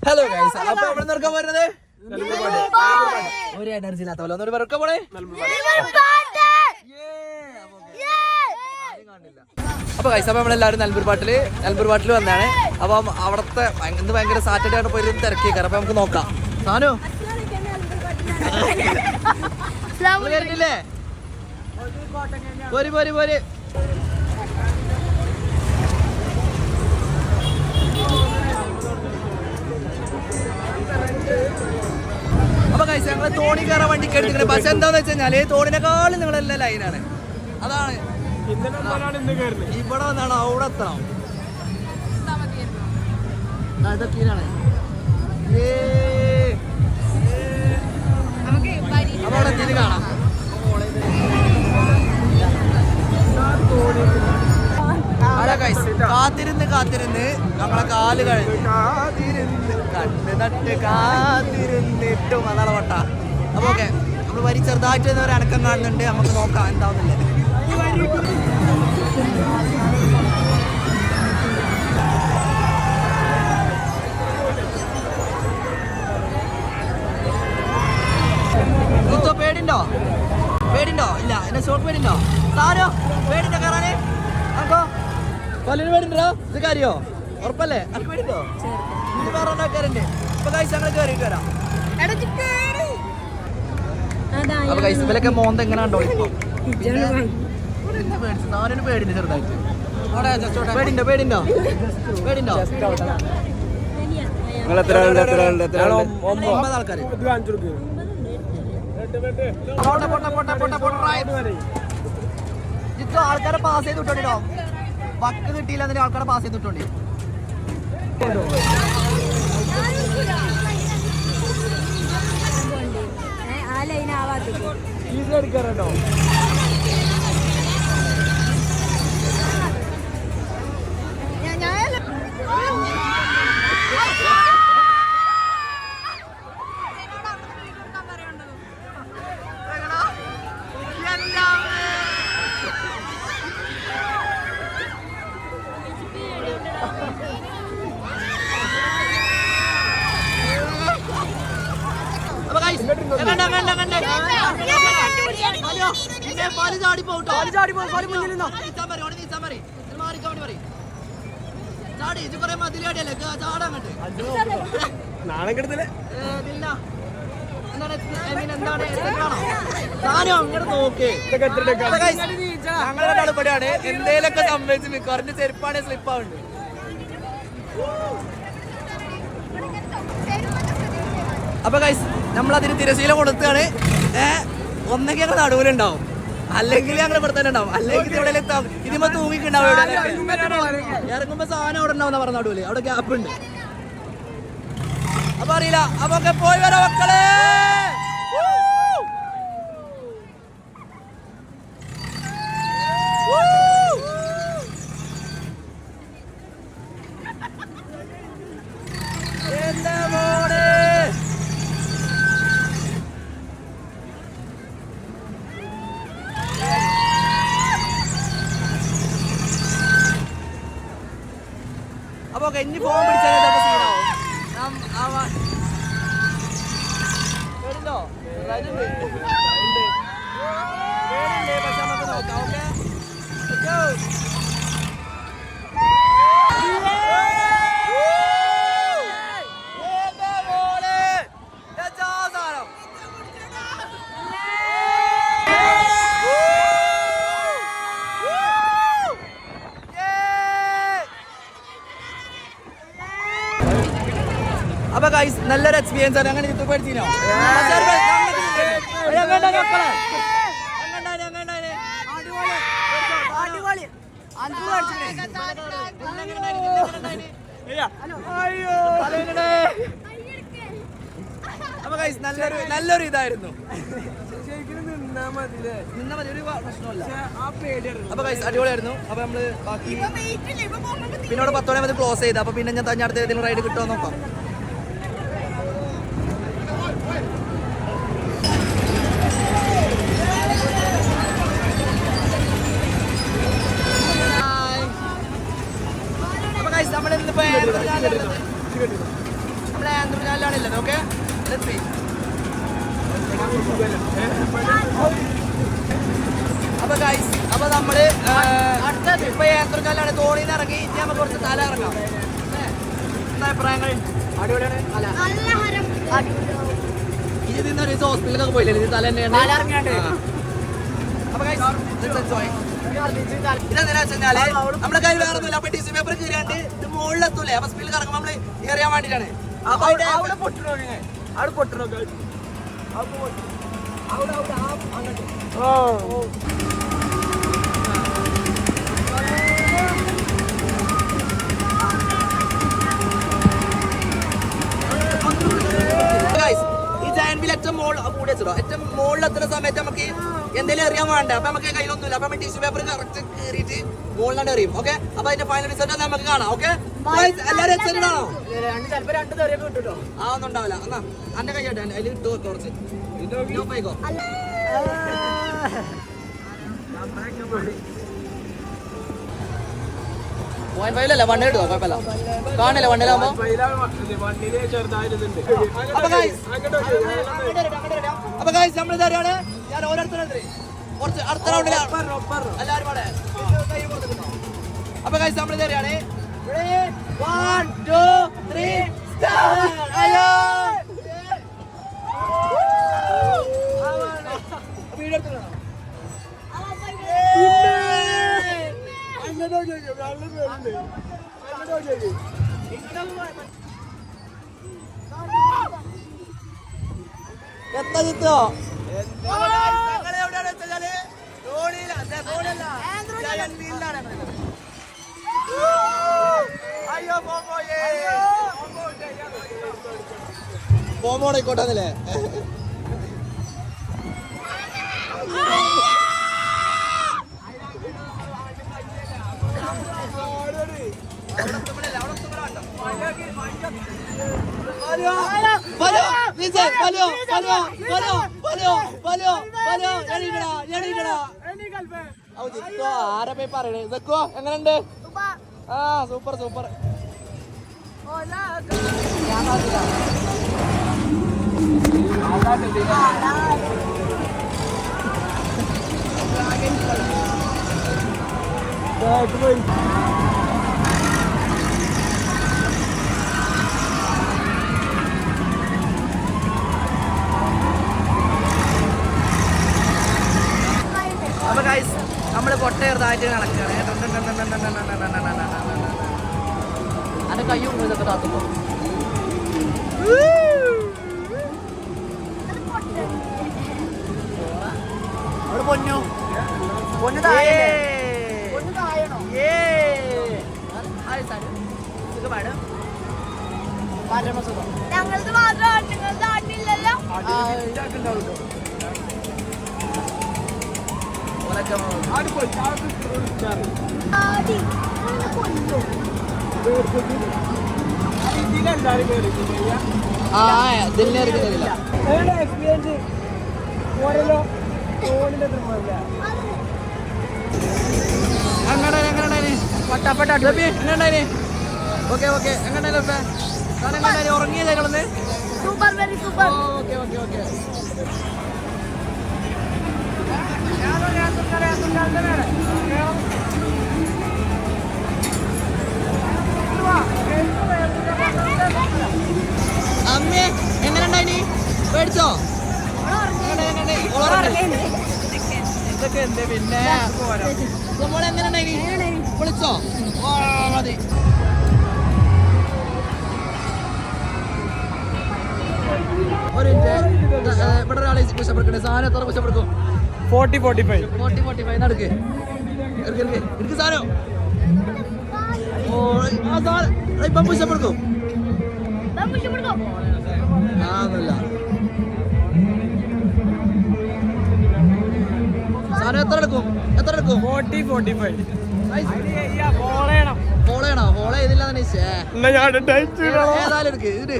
Hello guys, അപ്പൊ എവിടെ നിർക്കാൻ വരുന്നത്? ഒരു എനർജി ഇല്ലാത്ത പോലെ ഒന്നൊരു വെറുക്ക പോണേ. അപ്പൊ ഗൈസ്, അപ്പൊ നമ്മളെല്ലാവരും നെൽമ്പൂർ പാട്ടിൽ വന്നാണ്. അപ്പൊ അവിടത്തെ ഇന്ന് ഭയങ്കര സാറ്റർഡേ ആണ്, പോയി തിരക്കിയേക്കാറ്. അപ്പൊ നമുക്ക് നോക്കാം. സാനു കേട്ടില്ലേ? പോരി പോരി പോരി. അപ്പൊ ഗൈസ്, ഞങ്ങള് തോണി കയറാൻ വണ്ടിക്ക് എടുത്തിട്ടുണ്ട്. പക്ഷെ എന്താന്ന് വെച്ച് കഴിഞ്ഞാല് തോണിനെക്കാളും നിങ്ങളെല്ലാം ലൈനാണ്. അതാണ് ഇവിടെ വന്നാണ് അവിടെ എത്തണം. ഇതൊക്കെയാണ് അപ്പൊ അവിടെ എത്തിയിട്ട് കാണാം. അല്ല ഗൈസ്, കാത്തിരുന്ന് നമ്മളെ കാല് കഴിഞ്ഞ് കണ്ണ് നട്ട് കാത്തിരുന്നിട്ടും അതാണ് വട്ട. അപ്പൊ ഓക്കെ, നമ്മള് വരി ചെറുതായിട്ട് ഒരു അനക്കം കാണുന്നുണ്ട്. നമുക്ക് നോക്കാം എന്താവുന്നില്ല. പേടിണ്ടോ? ഇല്ല. എന്നെ ഷോട്ട് പേടിണ്ടോ? സാരോ പേടിണ്ടോ കയറാന്? അപ്പൊ പല്ലിന് പേടിണ്ടോ? ഇത് കാര്യോ? ഉറപ്പല്ലേ? അത് പേടിണ്ടോ? ഇത് വേറെ ഉണ്ടാക്കാറുണ്ട്. അപ്പൊ ഗൈസ്, ഞങ്ങൾ കയറിയിട്ട് വരാം. അപ്പൊ ഗൈസ്, ഇവലൊക്കെ മോന്ത എങ്ങനെ ഉണ്ടോ ഇപ്പൊ? നാലിന് പേടിണ്ട് ചെറുതായിട്ട്. പേടിണ്ടോ? 9 ആൾക്കാര്. ഇത്ര ആൾക്കാരെ പാസ് ചെയ്ത് വിട്ടോണ്ടിട്ടോ. വക്ക് കിട്ടിയില്ല, അതിന്റെ ആൾക്കാരെ പാസ് ചെയ്ത് വിട്ടോണ്ടി. എടുക്കാറുണ്ടോ? ഞങ്ങളുടെ കളിപ്പടിയാണ്. എന്തേലൊക്കെ സംഭവിച്ചു മിക്കവാറിന്റെ ചെരുപ്പാണ് സ്ലിപ്പാവുണ്ട്. അപ്പൊ ഗൈസ്, നമ്മളതിന് തിരശീല കൊടുത്താണ്. ഒന്നെങ്കിൽ ഞങ്ങൾ നടുവിലുണ്ടാവും, അല്ലെങ്കിൽ ഞങ്ങൾ ഇവിടെ തന്നെ ഉണ്ടാവും, അല്ലെങ്കിൽ ഇവിടെ എത്താം. ഇതിമ തൂങ്ങിക്കുണ്ടാവും. ഇറങ്ങുമ്പോ സാധനം അവിടെ ഉണ്ടാവും പറഞ്ഞ നടുവില്. അവിടെ ഗ്യാപ്പ് ഉണ്ട്. അപ്പൊ അറിയില്ല. അപ്പൊ ഒക്കെ പോയി വരാം മക്കളെ. അപ്പൊ ഇനി ഫോൺ പിടിച്ചാൽ പക്ഷെ നമുക്ക് നോക്കാം. അപ്പൊ ഗൈസ്, നല്ലൊരു എക്സ്പീരിയൻസ് ആണ്. അങ്ങനെ പേടിച്ചോ? അപ്പൊ ഗൈസ്, നല്ലൊരു ഇതായിരുന്നു. ഒരു പ്രശ്നമല്ല. അപ്പൊ ഗൈസ്, അടിപൊളിയായിരുന്നു. അപ്പൊ നമ്മള് ബാക്കി പിന്നെ 10 മണി ക്ലോസ് ചെയ്ത്. അപ്പൊ പിന്നെ ഞാൻ അടുത്ത ഏതെങ്കിലും റൈഡ് കിട്ടുമോ നോക്കാം. നമ്മളെ ആന്ത്രൂഞ്ഞാലിലാണുള്ളത്. ഓക്കെ, അപ്പൊ ഗൈസ്, അപ്പൊ നമ്മള് ഇപ്പൊ ആന്ത്രൂഞ്ഞാലാണ് തോണിന്ന് ഇറങ്ങി. ഇനി നമുക്ക് കുറച്ച് തല ഇറങ്ങാം. എന്താ അഭിപ്രായങ്ങൾ? അടിപൊളിയാണ്. ഇത് നിന്നൊരു ഹോസ്പിറ്റലിലൊക്കെ പോയില്ലേ? ഇത് തല തന്നെയാണ്. അപ്പൊ ഗൈസ്, ഇതെന്താ വെച്ചാല് നമ്മുടെ കയ്യിൽ വേറെ ഒന്നുമില്ല. അപ്പൊ ടിഷ്യൂ പേപ്പർ കീറിയാണ്ട് ഇത് മുകളിലെത്തൂലേ? അപ്പൊ സ്പീഡിൽ കറങ്ങുമ്പോൾ നമ്മള് എറിയാൻ വേണ്ടിട്ടാണ്. അവിടെ പൊട്ടണോ? അവിടെ പൊട്ടണോ? ഈ ജയന്റ് വീൽ ഏറ്റവും ഏറ്റവും മുകളിലെത്തുന്ന സമയത്ത് നമുക്ക് എന്തെങ്കിലും അറിയാൻ വേണ്ട. അപ്പൊ നമുക്ക് കയ്യിലൊന്നുമില്ല. അപ്പൊ ടിഷ്യൂ പേപ്പർ കറക്റ്റ് കയറിയിട്ട് മുകളിലാണ്ട് എറിയും. ഓക്കെ, അപ്പൊ അതിന്റെ ഫൈനൽ റിസൾട്ട് നമുക്ക് കാണാം. ഓക്കെ, എല്ലാവരും എക്സൈറ്റഡ് ആണോ? ആ, ഒന്നും ഉണ്ടാവില്ല. എന്നാ എന്റെ കൈ അതിൽ ഇട്ട് കുറച്ച് പോയിക്കോ. പോയിന്റ് ഫൈവിലല്ല, വണ്ടി ഇടുവോ? കുഴപ്പമില്ല, കാണില്ല വണ്ടിയിലാവുമ്പോ. അപ്പൊ ഗൈസ്, നമ്മൾ ഇതറിയാണ്. ഞാൻ ഓരോരുത്തരും കുറച്ച് അടുത്ത റൗണ്ടിലാണ് എല്ലാവരും പാടെ. അപ്പൊ ഗൈസ്, നമ്മൾ ഇതറിയാണ്. 1 2 3 സ്റ്റാർട്ട്. അയ്യോ, വീഡിയോ എടുത്തിട്ടോ? എത്ര ചിത്രോ? പോമോണായിക്കോട്ടെന്നല്ലേ? ആരെ പോയി പറയണേ? ഇതൊക്കെ എങ്ങനെയുണ്ട്? ആ, സൂപ്പർ സൂപ്പർ. അപ്പൊ ഗൈസ്, നമ്മള് കൊട്ടയേർതായിട്ട് നടക്കുകയാണ്. അതിന്റെ കയ്യും ഇതൊക്കെ താത്തുമ്പോ അവിടെ പൊന്നു പൊന്നു താഴെയാണോ? ഞങ്ങളത് മാത്രം നിങ്ങളുടെ ആട്ടില്ലല്ലോ. ഓക്കെ ഓക്കെ, എങ്ങനെ ഉറങ്ങിയതായിരുന്നു? Super, very super. Okay okay okay. അമ്മേ, എങ്ങനെ ഉണ്ടായിനി? പേടിച്ചോ? ഇതൊക്കെ എന്ത് പിന്നെ മോളെ എങ്ങനെ ഉണ്ടായിനി? വിളിച്ചോ? മതി. ഒരു ഇവിടെ ഒരാളെ കുശപ്പെടുക്കണേ. സാധനം എത്ര കുശപ്പെടുക്കും? 40-45 നടക്ക് എനിക്ക് സാധനം. ഇപ്പം കുശപ്പെടുക്കും. ആന്നല്ല സാധനം എത്ര എടുക്കും? 40-45. ഫോളോ ചെയ്യണോ? ഫോളോ ചെയ്തില്ല തന്നെ. ഏതായാലും എടുക്ക്. ഇത്